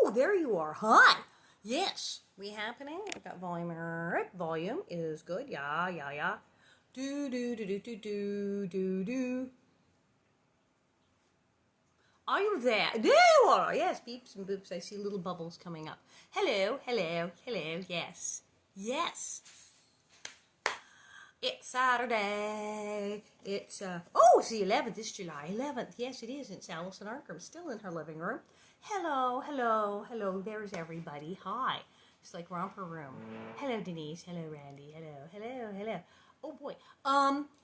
Oh, there you are. Hi. Yes, we happening. I've got volume. Volume is good. Yeah. Do. Are you there? There you are. Yes, beeps and boops. I see little bubbles coming up. Hello. Yes. It's Saturday. It's the 11th. It's July 11th. Yes, it is. It's Alison Arngrim, still in her living room. Hello. There's everybody. Hi. It's like romper room. Hello, Denise. Hello, Randy. Hello. Oh boy.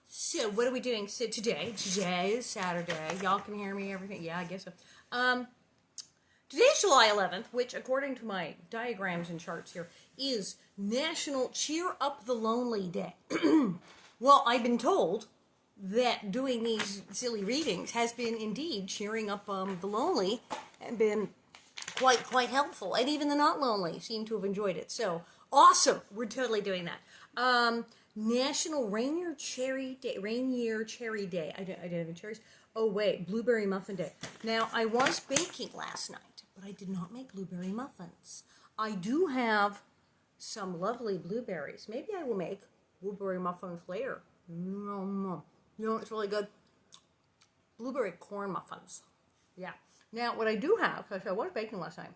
So what are we doing? So today is Saturday. Y'all can hear me. Everything. Yeah, I guess so. Today's July 11th, which, according to my diagrams and charts here, is National Cheer Up the Lonely Day. Well, I've been told that doing these silly readings has been indeed cheering up the lonely and been quite helpful. And even the not lonely seem to have enjoyed it. So, awesome! We're totally doing that. National Rainier Cherry Day. I don't have any cherries. Oh, wait, Blueberry Muffin Day. Now, I was baking last night, but I did not make blueberry muffins. I do have some lovely blueberries. Maybe I will make blueberry muffins later. You know it's really good? Blueberry corn muffins. Yeah. Now, what I do have, because I was baking last night,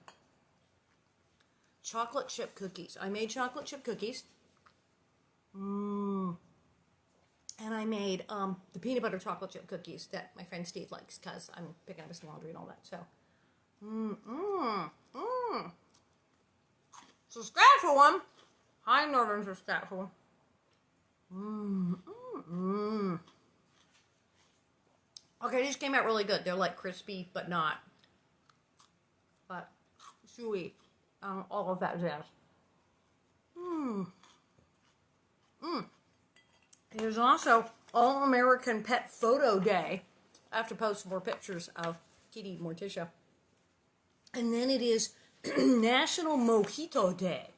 chocolate chip cookies. I made chocolate chip cookies. And I made the peanut butter chocolate chip cookies that my friend Steve likes because I'm picking up his laundry and all that. So, Saskatchewan. Hi, Northern Saskatchewan. Okay, these came out really good. They're like crispy, but not. But chewy. All of that jazz. There's also All-American Pet Photo Day. I have to post more pictures of Kitty Morticia. And then it is National Mojito Day.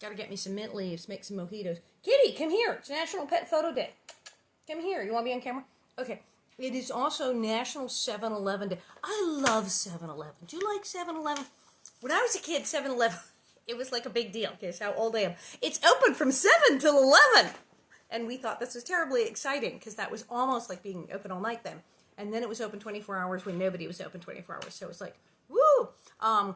Gotta get me some mint leaves, make some mojitos. Kitty, come here. It's National Pet Photo Day. Come here. You want to be on camera? Okay. It is also National 7-Eleven Day. I love 7-Eleven. Do you like 7-Eleven? When I was a kid, 7-Eleven, it was like a big deal. Guess how old I am. It's open from 7 till 11. And we thought this was terribly exciting because that was almost like being open all night then. And then it was open 24 hours when nobody was open 24 hours. So it was like, woo! And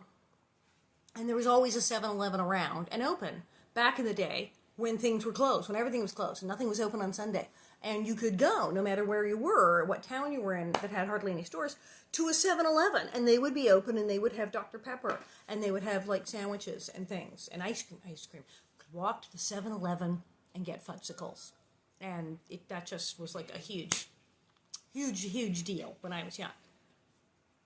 there was always a 7-Eleven around and open back in the day when things were closed, when everything was closed and nothing was open on Sunday. And you could go, no matter where you were or what town you were in that had hardly any stores, to a 7-Eleven. And they would be open and they would have Dr. Pepper. And they would have like sandwiches and things and ice cream. You could walk to the 7-Eleven and get fudgesicles. And that just was like a huge deal when I was young.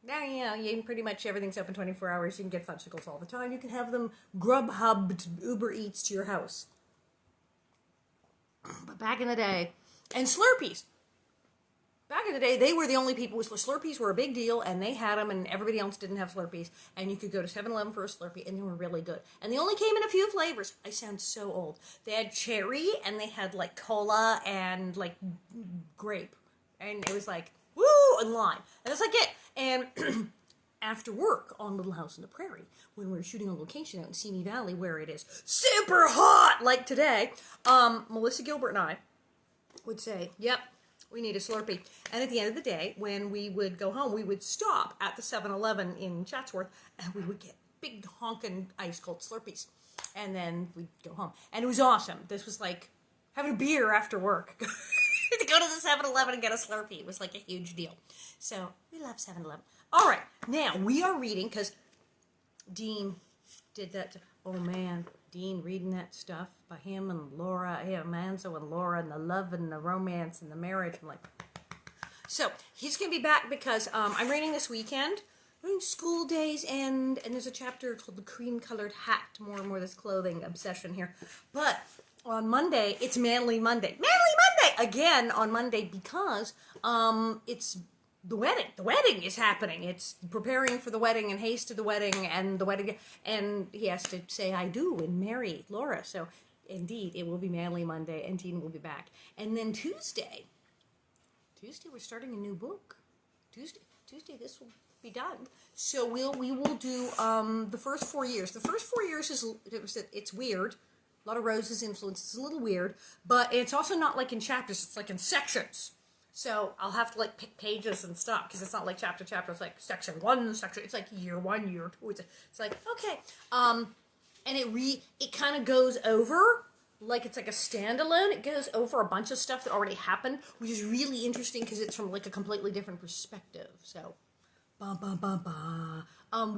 Now, you pretty much everything's open 24 hours. You can get fudgesicles all the time. You can have them Grubhub, Uber Eats to your house. But back in the day, and Slurpees. Back in the day, they were the only people. Slurpees were a big deal, and they had them, and everybody else didn't have Slurpees. And you could go to 7-Eleven for a Slurpee, and they were really good. And they only came in a few flavors. I sound so old. They had cherry, and they had, like, cola and, like, grape. And it was like, woo, and lime. And that's like it. And after work on Little House on the Prairie, when we were shooting on location out in Simi Valley, where it is super hot, like today, Melissa Gilbert and I would say, yep, we need a Slurpee. And at the end of the day, when we would go home, we would stop at the 7-Eleven in Chatsworth, and we would get big honking ice cold Slurpees. And then we'd go home. And it was awesome. This was like having a beer after work. To go to the 7-Eleven and get a Slurpee. It was like a huge deal. So, we love 7-Eleven. All right, now, we are reading, because Dean did that. Oh, man, Dean reading that stuff by him and Laura, Manzo and Laura, and the love and the romance and the marriage. I'm like, so, he's going to be back because I'm reading this weekend. During school days end, and there's a chapter called The Cream-Colored Hat. More and more this clothing obsession here. But on Monday, it's Manly Monday. Again on Monday because it's the wedding. The wedding is happening. It's preparing for the wedding and haste to the wedding and the wedding. And he has to say I do and marry Laura. So indeed, it will be Manly Monday and Dean will be back. And then Tuesday we're starting a new book. Tuesday, this will be done. So we will do the first 4 years. The first 4 years it's weird. A lot of Rose's influence. It's a little weird, but it's also not like in chapters. It's like in sections. So I'll have to like pick pages and stuff because it's not like chapter. It's like section 1, section. It's like year 1, year 2. It's like okay. And it kind of goes over like it's like a standalone. It goes over a bunch of stuff that already happened, which is really interesting because it's from like a completely different perspective. So,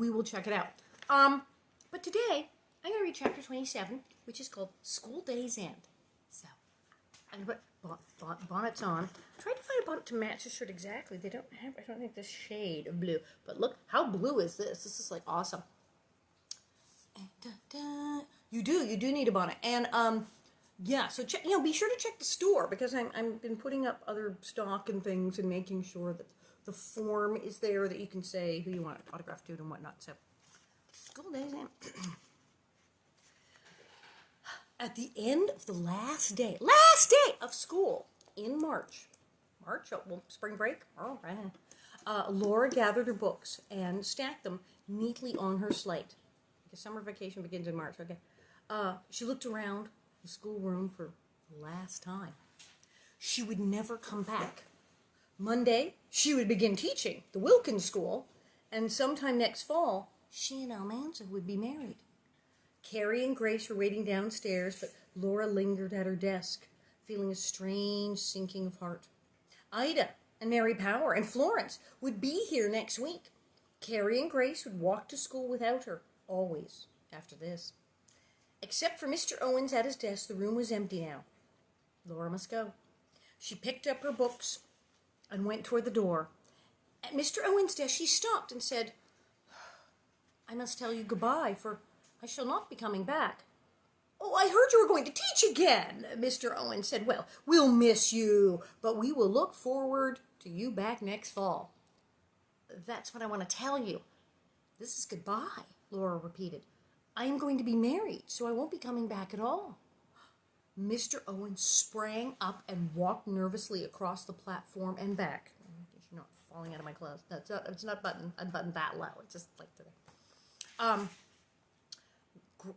we will check it out. But today I'm going to read chapter 27, which is called School Day's End. So, I'm going to put bonnets on. I tried to find a bonnet to match the shirt exactly. They don't have, I don't think, this shade of blue. But look, how blue is this? This is like awesome. You do need a bonnet. And, yeah, so check, be sure to check the store because I've been putting up other stock and things and making sure that the form is there that you can say who you want to autograph to and whatnot. So, School Day's End. At the end of the last day of school in March, spring break, Laura gathered her books and stacked them neatly on her slate. Because summer vacation begins in March, okay. She looked around the schoolroom for the last time. She would never come back. Monday, she would begin teaching the Wilkins School, and sometime next fall, she and Almanza would be married. Carrie and Grace were waiting downstairs, but Laura lingered at her desk, feeling a strange sinking of heart. Ida and Mary Power and Florence would be here next week. Carrie and Grace would walk to school without her, always, after this. Except for Mr. Owens at his desk, the room was empty now. Laura must go. She picked up her books and went toward the door. At Mr. Owens' desk, she stopped and said, "I must tell you goodbye, for I shall not be coming back." "Oh, I heard you were going to teach again," Mr. Owens said. "Well, we'll miss you, but we will look forward to you back next fall." "That's what I want to tell you." "This is goodbye," Laura repeated. "I am going to be married, so I won't be coming back at all." Mr. Owens sprang up and walked nervously across the platform and back. You're not falling out of my clothes. It's not unbuttoned that low. It's just like today.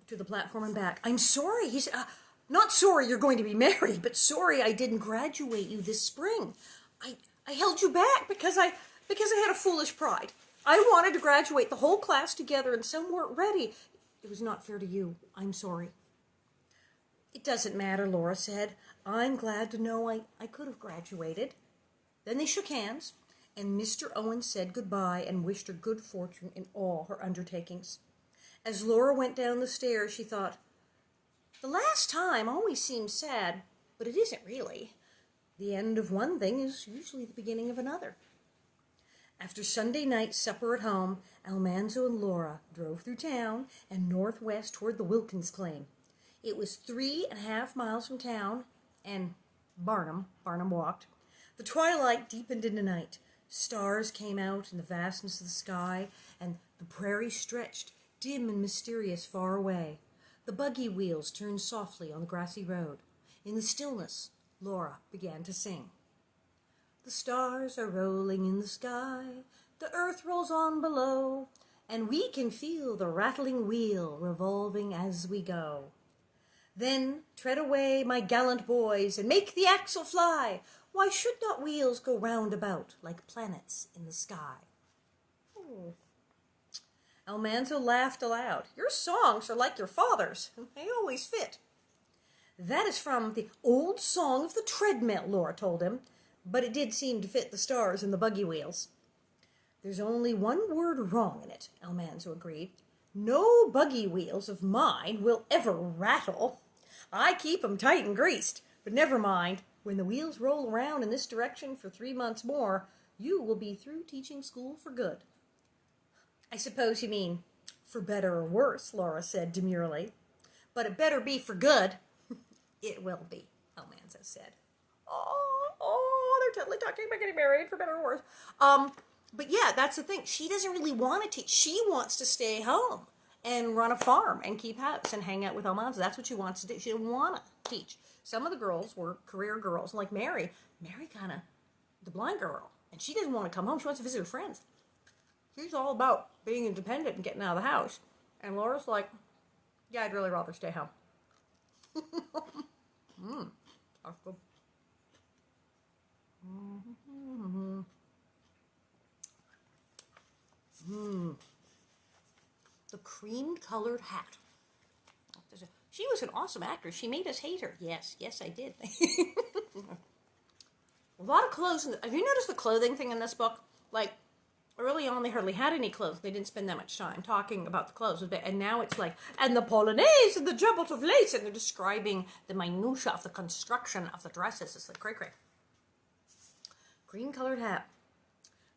To the platform and back. "I'm sorry," he said. "Not sorry you're going to be married, but sorry I didn't graduate you this spring. I held you back because I had a foolish pride. I wanted to graduate the whole class together and some weren't ready. It was not fair to you. I'm sorry." "It doesn't matter," Laura said. "I'm glad to know I could have graduated." Then they shook hands, and Mr. Owens said goodbye and wished her good fortune in all her undertakings. As Laura went down the stairs, she thought, the last time always seems sad, but it isn't really. The end of one thing is usually the beginning of another. After Sunday night supper at home, Almanzo and Laura drove through town and northwest toward the Wilkins claim. It was 3.5 miles from town, and Barnum walked. The twilight deepened into night. Stars came out in the vastness of the sky, and the prairie stretched, dim and mysterious, far away. The buggy wheels turned softly on the grassy road. In the stillness, Laura began to sing. "The stars are rolling in the sky, the earth rolls on below, and we can feel the rattling wheel revolving as we go. Then tread away, my gallant boys, and make the axle fly. Why should not wheels go round about like planets in the sky?" Oh. Almanzo laughed aloud. "Your songs are like your father's. They always fit." "That is from the old song of the treadmill," Laura told him, but it did seem to fit the stars and the buggy wheels. "There's only one word wrong in it," Almanzo agreed. "No buggy wheels of mine will ever rattle. I keep 'em tight and greased, but never mind. When the wheels roll around in this direction for 3 months more, you will be through teaching school for good." "I suppose you mean for better or worse," Laura said demurely. "But it better be for good." "It will be," Almanzo said. They're totally talking about getting married for better or worse. But yeah, that's the thing. She doesn't really want to teach. She wants to stay home and run a farm and keep house and hang out with Almanzo. That's what she wants to do. She didn't want to teach. Some of the girls were career girls, like Mary. Mary kind of, the blind girl. And she doesn't want to come home. She wants to visit her friends. She's all about being independent and getting out of the house. And Laura's like, yeah, I'd really rather stay home. That's good. The cream-colored hat. She was an awesome actress. She made us hate her. Yes, I did. A lot of clothes. Have you noticed the clothing thing in this book? Like, early on, they hardly had any clothes. They didn't spend that much time talking about the clothes. And now it's like, and the polonaise and the jumbles of lace. And they're describing the minutiae of the construction of the dresses. It's like, cray. Green-colored hat.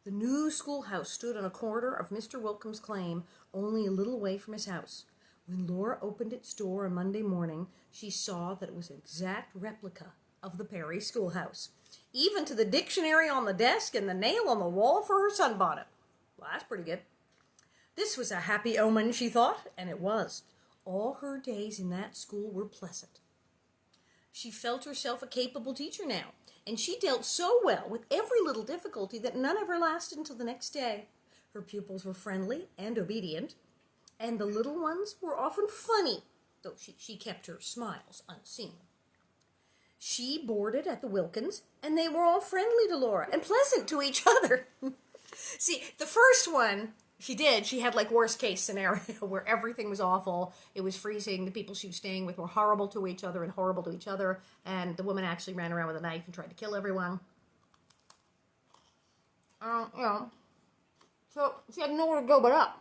The new schoolhouse stood on a corner of Mr. Wilkins's claim, only a little way from his house. When Laura opened its door on Monday morning, she saw that it was an exact replica of the Perry schoolhouse, even to the dictionary on the desk and the nail on the wall for her sunbonnet. Well, that's pretty good. This was a happy omen, she thought, and it was. All her days in that school were pleasant. She felt herself a capable teacher now, and she dealt so well with every little difficulty that none ever lasted until the next day. Her pupils were friendly and obedient, and the little ones were often funny, though she kept her smiles unseen. She boarded at the Wilkins, and they were all friendly to Laura and pleasant to each other. See, the first one, she had like worst case scenario where everything was awful. It was freezing. The people she was staying with were horrible to each other, and the woman actually ran around with a knife and tried to kill everyone. So she had nowhere to go but up.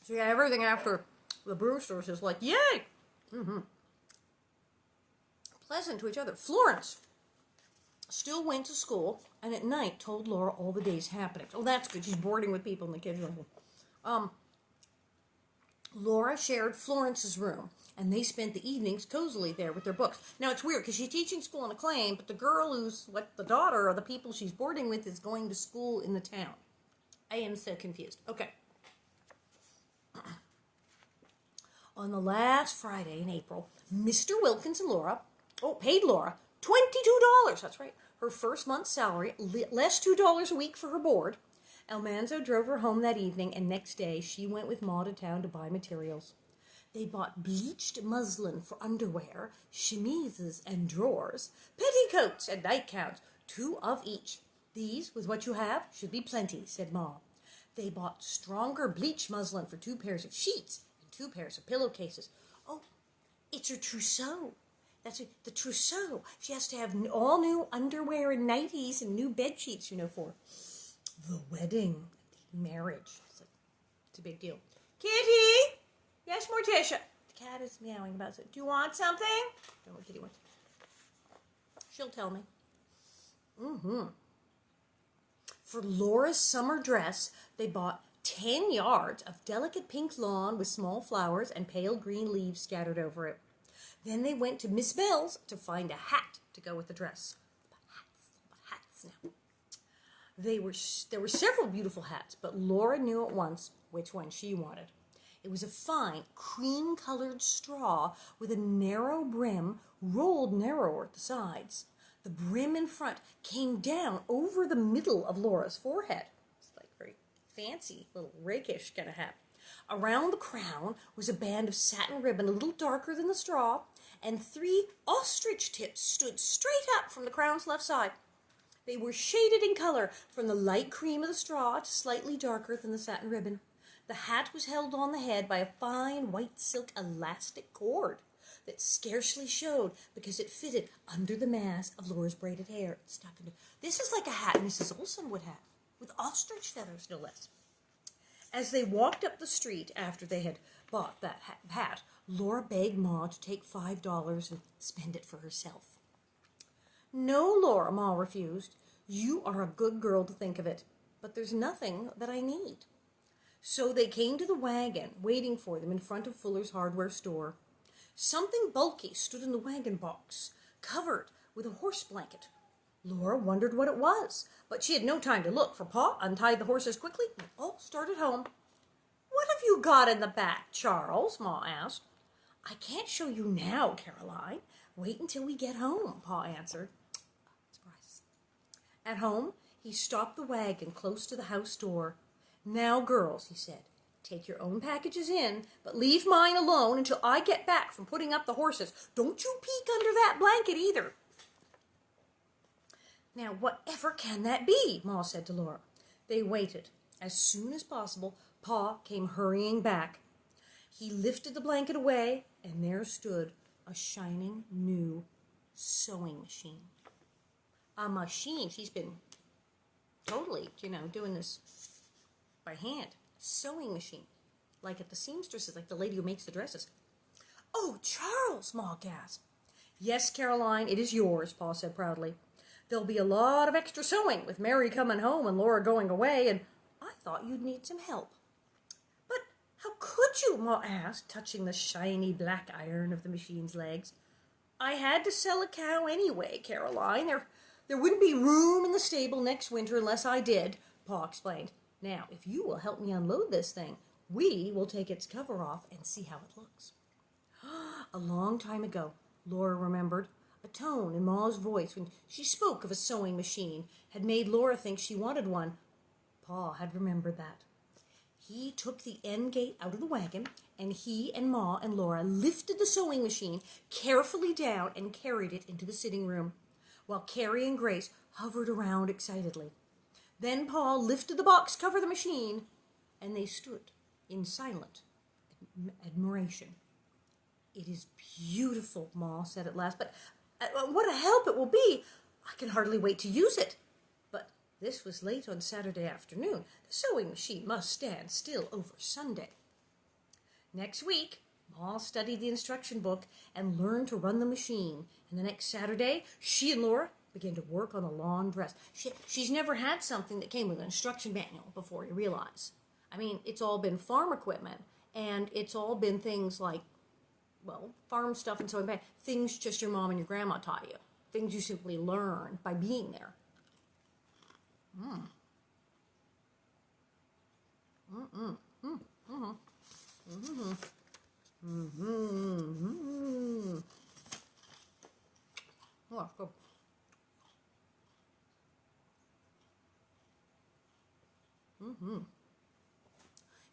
So yeah, everything after the Brewsters is like, yay! Pleasant to each other. Florence still went to school, and at night told Laura all the day's happenings. Oh, that's good. She's boarding with people in the kids' room. Laura shared Florence's room, and they spent the evenings cozily there with their books. Now, it's weird, because she's teaching school in Acclaim, but the girl who's, like, the daughter of the people she's boarding with is going to school in the town. I am so confused. Okay. On the last Friday in April, Mr. Wilkins and Laura, paid Laura $22. That's right. Her first month's salary, less $2 a week for her board. Almanzo drove her home that evening, and next day she went with Ma to town to buy materials. They bought bleached muslin for underwear, chemises and drawers, petticoats and nightgowns, 2 of each. These, with what you have, should be plenty, said Ma. They bought stronger bleached muslin for 2 pairs of sheets and 2 pairs of pillowcases. Oh, it's her trousseau. That's it, the trousseau. She has to have all new underwear and nighties and new bed sheets, for the wedding, the marriage. It's a big deal. Kitty! Yes, Morticia. The cat is meowing about it. Do you want something? I don't know what Kitty wants. She'll tell me. For Laura's summer dress, they bought 10 yards of delicate pink lawn with small flowers and pale green leaves scattered over it. Then they went to Miss Bell's to find a hat to go with the dress. Hats now. There were several beautiful hats, but Laura knew at once which one she wanted. It was a fine, cream-colored straw with a narrow brim, rolled narrower at the sides. The brim in front came down over the middle of Laura's forehead. It's like very fancy, little rakish kind of hat. Around the crown was a band of satin ribbon a little darker than the straw, and 3 ostrich tips stood straight up from the crown's left side. They were shaded in color from the light cream of the straw to slightly darker than the satin ribbon. The hat was held on the head by a fine white silk elastic cord that scarcely showed because it fitted under the mass of Laura's braided hair. This is like a hat Mrs. Oleson would have, with ostrich feathers, no less. As they walked up the street after they had bought that hat, Laura begged Ma to take $5 and spend it for herself. No, Laura, Ma refused. You are a good girl to think of it, but there's nothing that I need. So they came to the wagon, waiting for them in front of Fuller's hardware store. Something bulky stood in the wagon box, covered with a horse blanket. Laura wondered what it was, but she had no time to look, for Pa untied the horses quickly and all started home. What have you got in the back, Charles? Ma asked. I can't show you now, Caroline, Wait until we get home, Pa answered. Surprise. At home, he stopped the wagon close to the house door. Now, girls, he said, take your own packages in, but leave mine alone until I get back from putting up the horses. Don't you peek under that blanket either. Now, whatever can that be? Ma said to Laura. They waited. As soon as possible, Pa came hurrying back. He lifted the blanket away, and there stood a shining new sewing machine. A machine. She's been totally, doing this by hand. Sewing machine. Like at the seamstresses, like the lady who makes the dresses. Oh, Charles, Ma gasped. Yes, Caroline, it is yours, Pa said proudly. There'll be a lot of extra sewing with Mary coming home and Laura going away, and I thought you'd need some help. But how could you? Ma asked, touching the shiny black iron of the machine's legs. I had to sell a cow anyway, Caroline. There wouldn't be room in the stable next winter unless I did, Pa explained. Now, if you will help me unload this thing, we will take its cover off and see how it looks. A long time ago, Laura remembered, a tone in Ma's voice when she spoke of a sewing machine had made Laura think she wanted one. Pa had remembered that. He took the end gate out of the wagon, and he and Ma and Laura lifted the sewing machine carefully down and carried it into the sitting room, while Carrie and Grace hovered around excitedly. Then Pa lifted the box cover of the machine, and they stood in silent admiration. It is beautiful, Ma said at last, but what a help it will be. I can hardly wait to use it. But this was late on Saturday afternoon. The sewing machine must stand still over Sunday. Next week, Ma studied the instruction book and learned to run the machine. And the next Saturday, she and Laura began to work on the lawn dress. She's never had something that came with an instruction manual before, you realize. I mean, it's all been farm equipment, and it's all been things like, farm stuff and sewing, things just your mom and your grandma taught you. Things you simply learn by being there. Oh, good.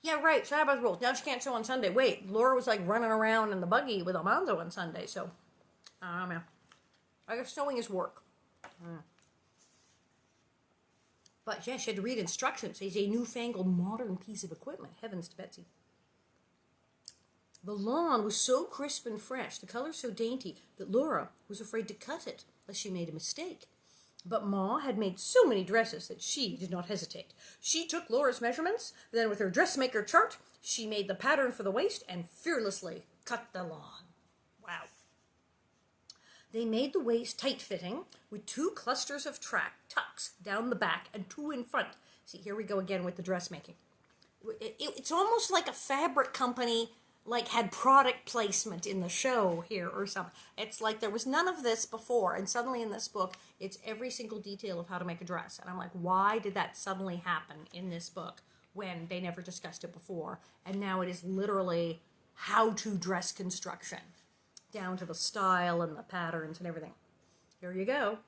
Yeah, right, Sabbath rules. Now she can't sew on Sunday. Wait, Laura was like running around in the buggy with Almanzo on Sunday, so I don't know. I guess sewing is work. But yeah, she had to read instructions. It's a newfangled modern piece of equipment. Heavens to Betsy. The lawn was so crisp and fresh, the color so dainty, that Laura was afraid to cut it, lest she made a mistake. But Ma had made so many dresses that she did not hesitate. She took Laura's measurements, then with her dressmaker chart, she made the pattern for the waist and fearlessly cut the lawn. Wow. They made the waist tight-fitting with 2 clusters of tucks down the back and 2 in front. See, here we go again with the dressmaking. It's almost like a fabric company had product placement in the show here or something. It's like there was none of this before, and suddenly in this book, it's every single detail of how to make a dress. And I'm like, why did that suddenly happen in this book when they never discussed it before? And now it is literally how to dress construction, down to the style and the patterns and everything. Here you go.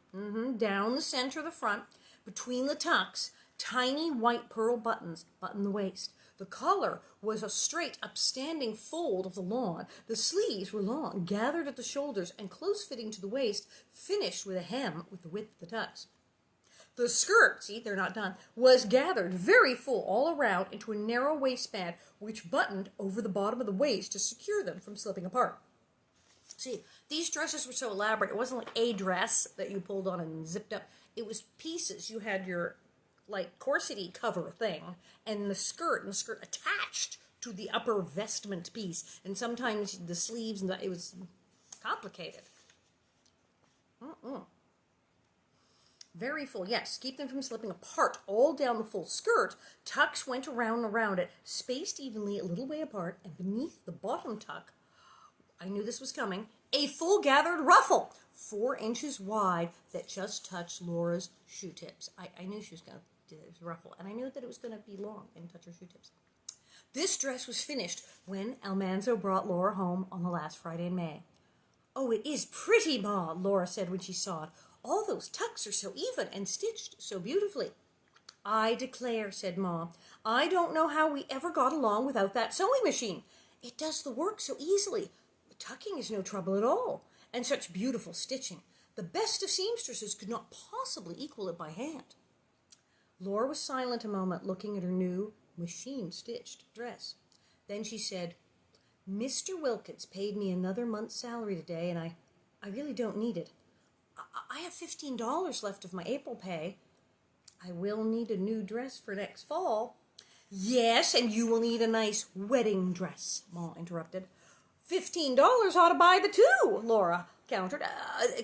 Down the center of the front, between the tucks, tiny white pearl buttons button the waist. The collar was a straight, upstanding fold of the lawn. The sleeves were long, gathered at the shoulders, and close-fitting to the waist, finished with a hem with the width of the tucks. The skirt, see, they're not done, was gathered very full all around into a narrow waistband, which buttoned over the bottom of the waist to secure them from slipping apart. See, these dresses were so elaborate. It wasn't like a dress that you pulled on and zipped up. It was pieces. You had your corsety cover thing, and the skirt attached to the upper vestment piece, and sometimes the sleeves, and it was complicated. Very full, yes. Keep them from slipping apart all down the full skirt. Tucks went around and around it, spaced evenly a little way apart, and beneath the bottom tuck, I knew this was coming, a full gathered ruffle, 4 inches wide, that just touched Laura's shoe tips. I knew she was going to do this ruffle, and I knew that it was going to be long and touch her shoe tips. This dress was finished when Almanzo brought Laura home on the last Friday in May. "Oh, it is pretty, Ma," Laura said when she saw it. "All those tucks are so even and stitched so beautifully." "I declare," said Ma, "I don't know how we ever got along without that sewing machine. It does the work so easily. The tucking is no trouble at all, and such beautiful stitching. The best of seamstresses could not possibly equal it by hand." Laura was silent a moment, looking at her new machine-stitched dress. Then she said, "Mr. Wilkins paid me another month's salary today, and I really don't need it. I have $15 left of my April pay. I will need a new dress for next fall." "Yes, and you will need a nice wedding dress," Ma interrupted. $15 ought to buy the two," Laura countered.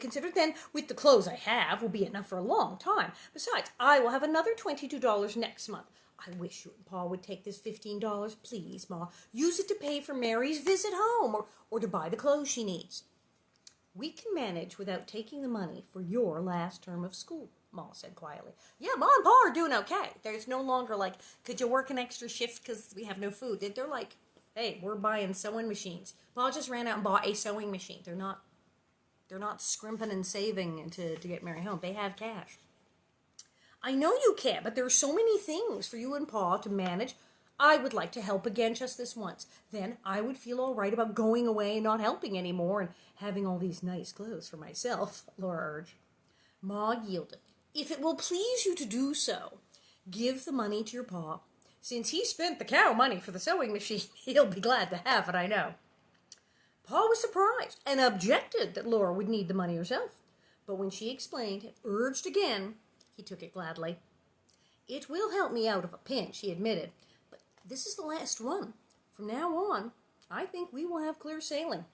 Considered then, with the clothes I have, will be enough for a long time. Besides, I will have another $22 next month. I wish you and Pa would take this $15. Please, Ma. Use it to pay for Mary's visit home or to buy the clothes she needs." "We can manage without taking the money for your last term of school," Ma said quietly. "Yeah, Ma and Pa are doing okay. There's no longer like, could you work an extra shift because we have no food?" They're like, hey, we're buying sewing machines. Pa just ran out and bought a sewing machine. They're not scrimping and saving to get Mary home. They have cash. "I know you can, but there are so many things for you and Pa to manage. I would like to help again just this once. Then I would feel all right about going away and not helping anymore and having all these nice clothes for myself," Laura urged. Ma yielded. "If it will please you to do so, give the money to your Pa. Since he spent the cow money for the sewing machine, he'll be glad to have it, I know." Pa was surprised and objected that Laura would need the money herself. But when she explained and urged again, he took it gladly. "It will help me out of a pinch," he admitted. "But this is the last one. From now on, I think we will have clear sailing.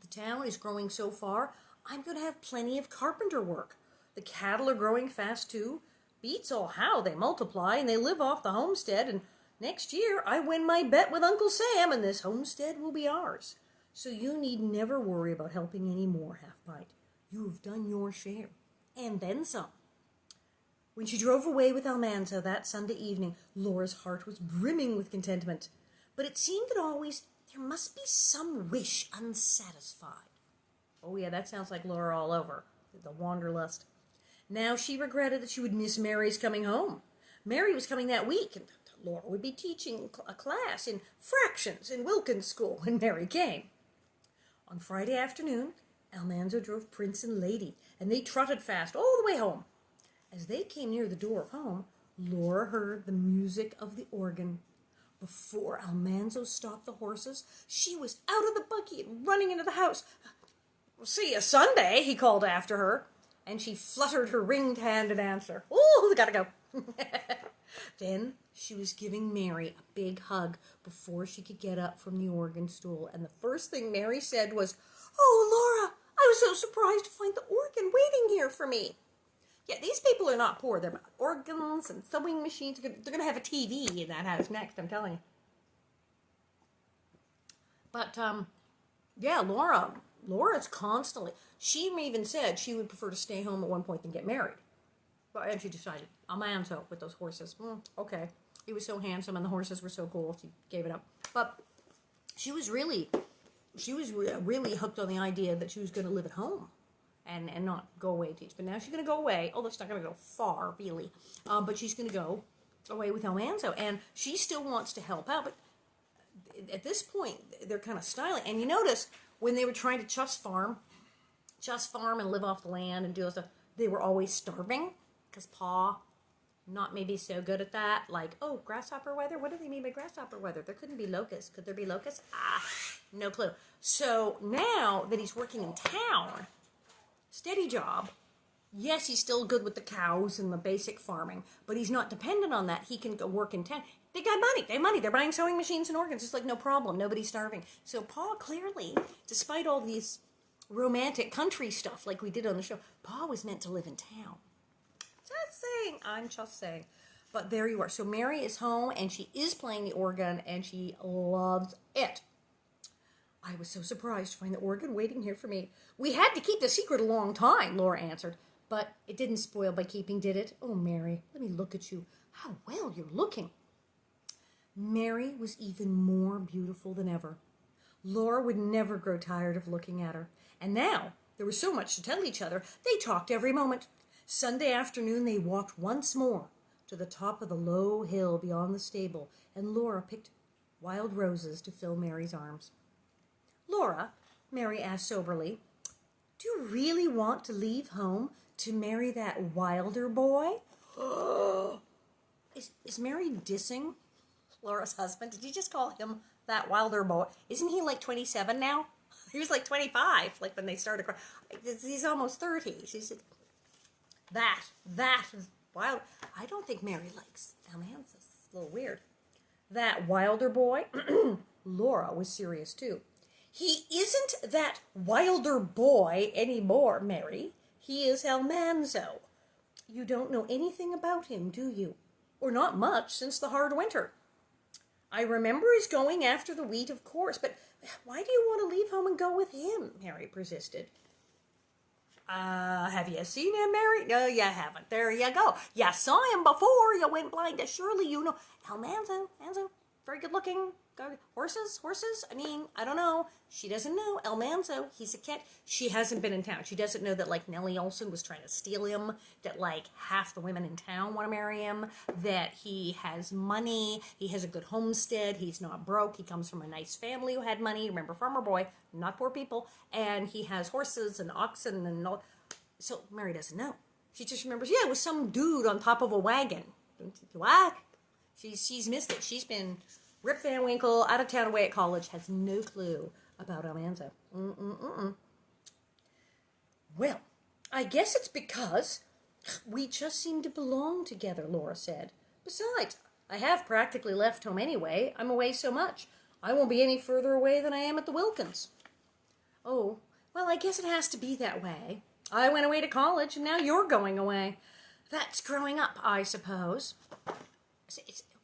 The town is growing so far, I'm going to have plenty of carpenter work. The cattle are growing fast, too. Beats all how they multiply, and they live off the homestead, and next year I win my bet with Uncle Sam, and this homestead will be ours. So you need never worry about helping any more, Half-Pint. You have done your share, and then some." When she drove away with Almanzo that Sunday evening, Laura's heart was brimming with contentment. But it seemed that always there must be some wish unsatisfied. Oh yeah, that sounds like Laura all over. The wanderlust. Now she regretted that she would miss Mary's coming home. Mary was coming that week, and Laura would be teaching a class in fractions in Wilkins' school when Mary came. On Friday afternoon, Almanzo drove Prince and Lady, and they trotted fast all the way home. As they came near the door of home, Laura heard the music of the organ. Before Almanzo stopped the horses, she was out of the buggy and running into the house. "See you Sunday," he called after her, and she fluttered her ringed hand in answer. "Oh, gotta go." Then she was giving Mary a big hug before she could get up from the organ stool, and the first thing Mary said was, "Oh, Laura, I was so surprised to find the organ waiting here for me." Yeah, these people are not poor. They're about organs and sewing machines. They're going to have a TV in that house next, I'm telling you. But, yeah, Laura's constantly, she even said she would prefer to stay home at one point than get married. And she decided, Almanzo with those horses. Okay. He was so handsome and the horses were so cool. She gave it up. But she was really hooked on the idea that she was going to live at home and not go away and teach. But now she's going to go away, although it's not going to go far, really. But she's going to go away with Almanzo. And she still wants to help out. But at this point, they're kind of styling. And you notice when they were trying to just farm and live off the land and do all stuff, they were always starving. Because Pa, not maybe so good at that. Like, oh, grasshopper weather? What do they mean by grasshopper weather? There couldn't be locusts. Could there be locusts? No clue. So now that he's working in town, steady job, yes, he's still good with the cows and the basic farming, but he's not dependent on that. He can go work in town. They got money. They have money. They're buying sewing machines and organs. It's like no problem. Nobody's starving. So Pa clearly, despite all these romantic country stuff like we did on the show, Pa was meant to live in town. I'm just saying. But there you are. So Mary is home, and she is playing the organ, and she loves it. I was so surprised to find the organ waiting here for me. We had to keep the secret a long time, Laura answered. But it didn't spoil by keeping, did it? Oh, Mary, let me look at you. How well you're looking. Mary was even more beautiful than ever. Laura would never grow tired of looking at her. And now there was so much to tell each other, they talked every moment. Sunday afternoon they walked once more to the top of the low hill beyond the stable, and Laura picked wild roses to fill Mary's arms. "Laura," Mary asked soberly, "do you really want to leave home to marry that Wilder boy?" Is Mary dissing Laura's husband? Did you just call him that Wilder boy? Isn't he like 27 now? He was like 25, like when they started. He's almost 30. She's that wild. I don't think Mary likes Almanza. It's a little weird. That Wilder boy? Laura was serious too. "He isn't that Wilder boy anymore, Mary. He is Almanzo. You don't know anything about him, do you? Or not much since the hard winter." "I remember his going after the wheat, of course, but why do you want to leave home and go with him?" Mary persisted. Have you seen him, Mary?" "No, you haven't. There you go. You saw him before you went blind. Surely you know. Almanzo, very good looking. Horses? I mean, I don't know. She doesn't know. Almanzo, he's a cat. She hasn't been in town. She doesn't know that, like, Nellie Oleson was trying to steal him, that, like, half the women in town want to marry him, that he has money, he has a good homestead, he's not broke, he comes from a nice family who had money. Remember, farmer boy, not poor people, and he has horses and oxen and all. So Mary doesn't know. She just remembers, yeah, it was some dude on top of a wagon. What? She's missed it. She's been Rip Van Winkle, out of town, away at college, has no clue about Almanza. "Well, I guess it's because we just seem to belong together," Laura said. "Besides, I have practically left home anyway. I'm away so much. I won't be any further away than I am at the Wilkins." "Oh, well, I guess it has to be that way. I went away to college, and now you're going away. That's growing up, I suppose."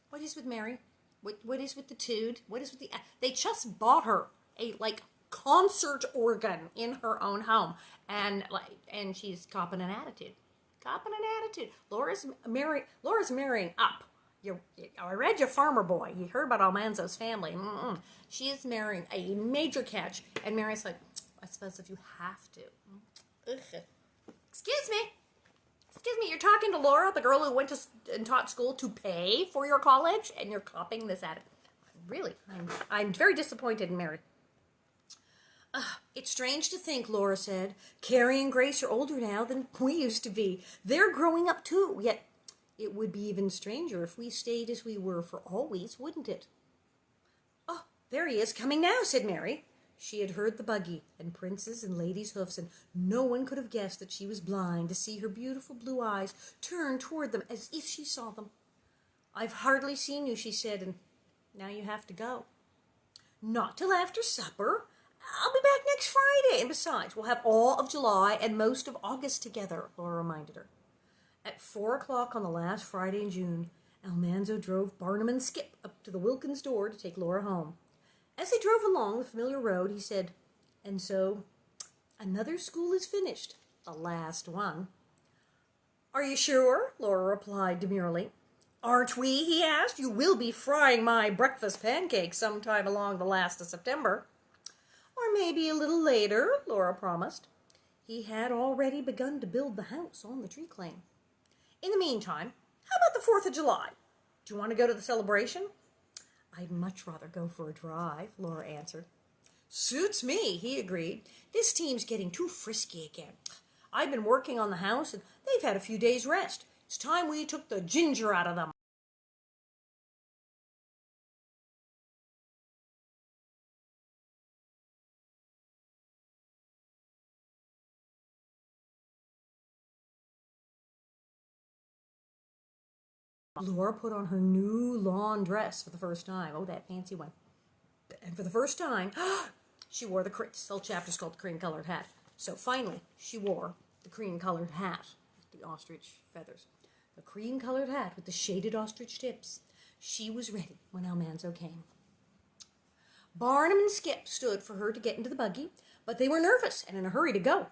What is with Mary? What is with the tude? What is with the... They just bought her a, like, concert organ in her own home. And she's copping an attitude. Laura's marrying up. I read your farmer boy. You heard about Almanzo's family. She is marrying a major catch. And Mary's like, "I suppose if you have to." Excuse me, you're talking to Laura, the girl who went to and taught school to pay for your college, and you're copying this at it. Really, I'm very disappointed in Mary. "It's strange to think," Laura said. "Carrie and Grace are older now than we used to be. They're growing up too, yet it would be even stranger if we stayed as we were for always, wouldn't it?" "Oh, there he is coming now," said Mary. She had heard the buggy and prince's and ladies' hoofs, and no one could have guessed that she was blind to see her beautiful blue eyes turn toward them as if she saw them. "I've hardly seen you," she said, "and now you have to go." "Not till after supper. I'll be back next Friday, and besides, we'll have all of July and most of August together," Laura reminded her. At 4:00 on the last Friday in June, Almanzo drove Barnum and Skip up to the Wilkins door to take Laura home. As they drove along the familiar road, he said, "And so, another school is finished, the last one." "Are you sure?" Laura replied demurely. "Aren't we?" he asked. "You will be frying my breakfast pancakes sometime along the last of September." "Or maybe a little later," Laura promised. He had already begun to build the house on the tree claim. "In the meantime, how about the 4th of July? Do you want to go to the celebration?" "I'd much rather go for a drive," Laura answered. "Suits me," he agreed. "This team's getting too frisky again. I've been working on the house, and they've had a few days' rest. It's time we took the ginger out of them." Laura put on her new lawn dress for the first time. Oh, that fancy one. And for the first time, she wore the whole chapter's called the cream-colored hat. So finally, she wore the cream-colored hat with the ostrich feathers. The cream-colored hat with the shaded ostrich tips. She was ready when Almanzo came. Barnum and Skip stood for her to get into the buggy, but they were nervous and in a hurry to go.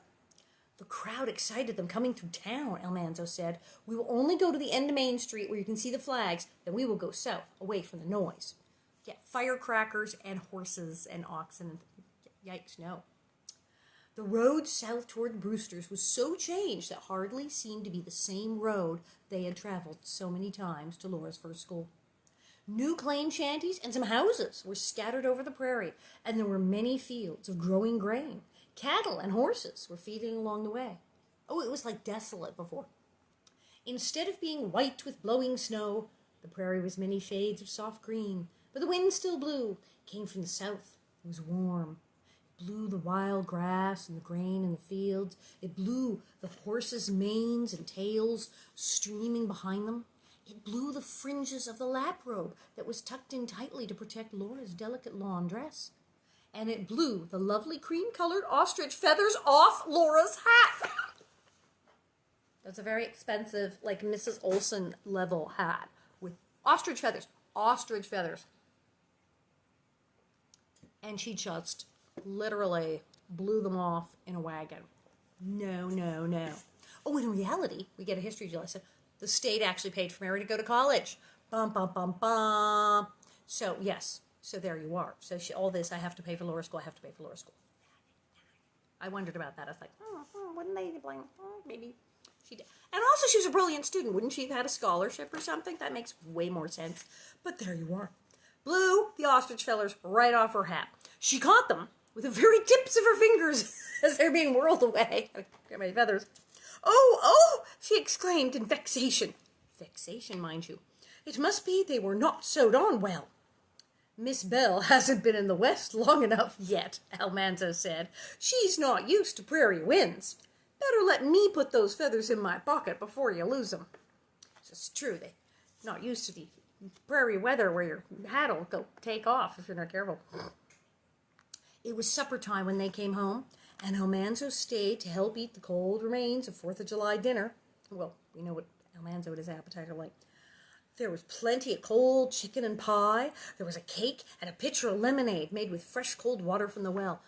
"The crowd excited them coming through town," Almanzo said. "We will only go to the end of Main Street where you can see the flags, then we will go south, away from the noise." Yeah, firecrackers and horses and oxen. Yikes, no. The road south toward the Brewsters was so changed that hardly seemed to be the same road they had traveled so many times to Laura's first school. New claim shanties and some houses were scattered over the prairie, and there were many fields of growing grain. Cattle and horses were feeding along the way. Oh, it was like desolate before. Instead of being white with blowing snow, the prairie was many shades of soft green, but the wind still blew. It came from the south. It was warm. It blew the wild grass and the grain in the fields. It blew the horses' manes and tails streaming behind them. It blew the fringes of the lap robe that was tucked in tightly to protect Laura's delicate lawn dress. And it blew the lovely cream-colored ostrich feathers off Laura's hat. That's a very expensive, like Mrs. Oleson level hat with ostrich feathers. Ostrich feathers. And she just literally blew them off in a wagon. No, no, no. Oh, in reality, we get a history lesson. The state actually paid for Mary to go to college. Bum, bum, bum, bum. So, yes. So there you are. So all this, I have to pay for Laura's school. I have to pay for Laura's school. I wondered about that. I was like, wouldn't they blame? Maybe she did. And also, she was a brilliant student. Wouldn't she have had a scholarship or something? That makes way more sense. But there you are. Blew the ostrich feathers right off her hat. She caught them with the very tips of her fingers as they're being whirled away. Got my feathers. Oh, she exclaimed in vexation. Vexation, mind you. It must be they were not sewed on well. Miss Bell hasn't been in the West long enough yet, Almanzo said. She's not used to prairie winds. Better let me put those feathers in my pocket before you lose them. It's true, they're not used to the prairie weather where your hat will go take off if you're not careful. It was supper time when they came home, and Almanzo stayed to help eat the cold remains of 4th of July dinner. Well, we know what Almanzo and his appetite are like. There was plenty of cold chicken and pie. There was a cake and a pitcher of lemonade made with fresh cold water from the well.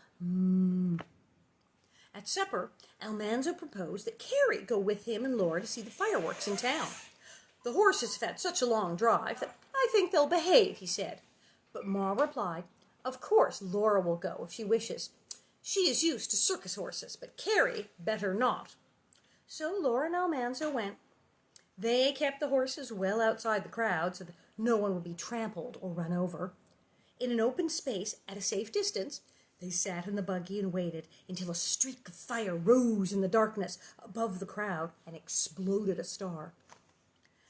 At supper, Almanzo proposed that Carrie go with him and Laura to see the fireworks in town. The horses have had such a long drive that I think they'll behave, he said. But Ma replied, of course Laura will go if she wishes. She is used to circus horses, but Carrie better not. So Laura and Almanzo went. They kept the horses well outside the crowd so that no one would be trampled or run over. In an open space at a safe distance, they sat in the buggy and waited until a streak of fire rose in the darkness above the crowd and exploded a star.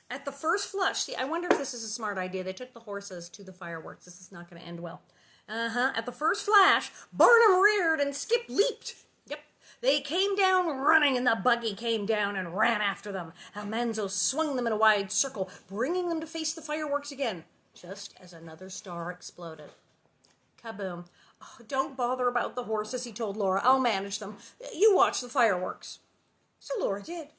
At the first flush, I wonder if this is a smart idea. They took the horses to the fireworks. This is not going to end well. At the first flash, Barnum reared and Skip leaped. Yep. They came down running, and the buggy came down and ran after them. Almanzo swung them in a wide circle, bringing them to face the fireworks again, just as another star exploded. Kaboom. Oh, don't bother about the horses, he told Laura. I'll manage them. You watch the fireworks. So Laura did.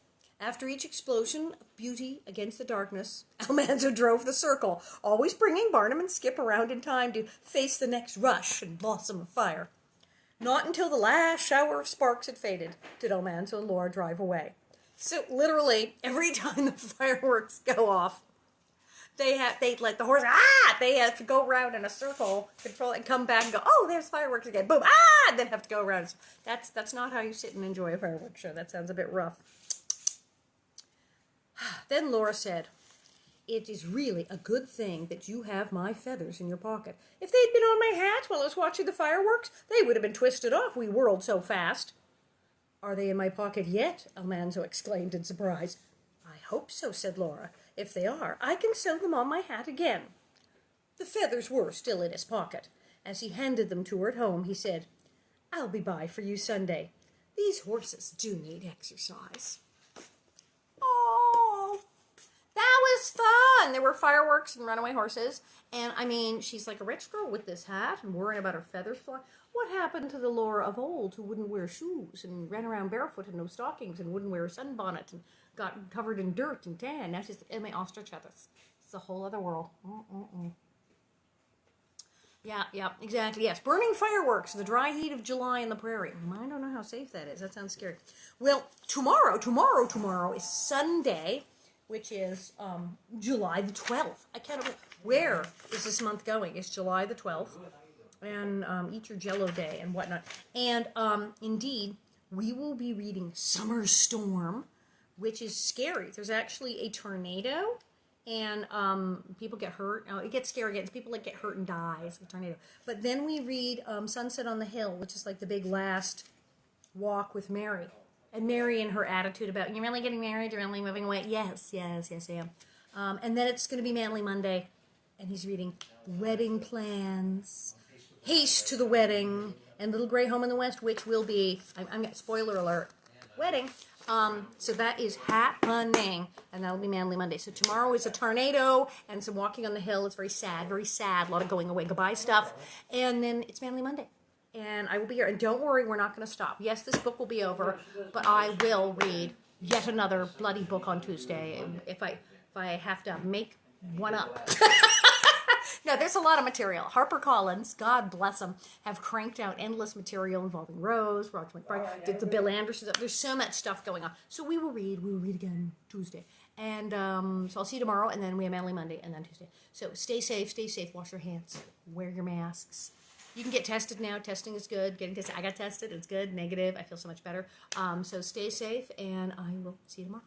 After each explosion of beauty against the darkness, Almanzo drove the circle, always bringing Barnum and Skip around in time to face the next rush and blossom of fire. Not until the last shower of sparks had faded did Almanzo and Laura drive away. So literally, every time the fireworks go off, they let the horse, they have to go around in a circle, control it, and come back and go, oh, there's fireworks again, boom, and then have to go around. That's not how you sit and enjoy a fireworks show. That sounds a bit rough. Then Laura said, it is really a good thing that you have my feathers in your pocket. If they'd been on my hat while I was watching the fireworks, they would have been twisted off. We whirled so fast. Are they in my pocket yet? Almanzo exclaimed in surprise. I hope so, said Laura. If they are, I can sew them on my hat again. The feathers were still in his pocket. As he handed them to her at home, he said, I'll be by for you Sunday. These horses do need exercise. Oh, that was fun. There were fireworks and runaway horses. And, I mean, she's like a rich girl with this hat and worrying about her feathers flying. What happened to the Laura of old who wouldn't wear shoes and ran around barefoot and no stockings and wouldn't wear a sunbonnet and got covered in dirt and tan? Now she's in my ostrich feathers. It's a whole other world. Yeah, exactly, yes. Burning fireworks, the dry heat of July in the prairie. I don't know how safe that is. That sounds scary. Well, tomorrow is Sunday, which is July the 12th. I can't remember. Where is this month going? It's July the 12th. and eat your Jello day and whatnot. And indeed, we will be reading Summer Storm, which is scary. There's actually a tornado, and people get hurt. It gets scary. It's people that get hurt and die. It's a tornado. But then we read Sunset on the Hill, which is like the big last walk with Mary. And Mary and her attitude about, you're really getting married? You're really moving away? Yes, I am. And then it's going to be Manly Monday, and he's reading Wedding Plans, Haste to the Wedding, and Little Grey Home in the West, which will be, I'm spoiler alert, wedding. So that is happening, and that'll be Manly Monday. So tomorrow is a tornado and some walking on the hill. It's very sad, a lot of going away goodbye stuff. And then it's Manly Monday, and I will be here. And don't worry, we're not going to stop. Yes, this book will be over, but I will read yet another bloody book on Tuesday if I have to make one up. No, there's a lot of material. HarperCollins, God bless them, have cranked out endless material involving Rose, Roger McBride, the Bill Anderson. There's so much stuff going on. So we will read again Tuesday. And so I'll see you tomorrow, and then we have Manly Monday, and then Tuesday. So stay safe, wash your hands, wear your masks. You can get tested now. Testing is good. Getting tested. I got tested. It's good. Negative. I feel so much better. So stay safe, and I will see you tomorrow.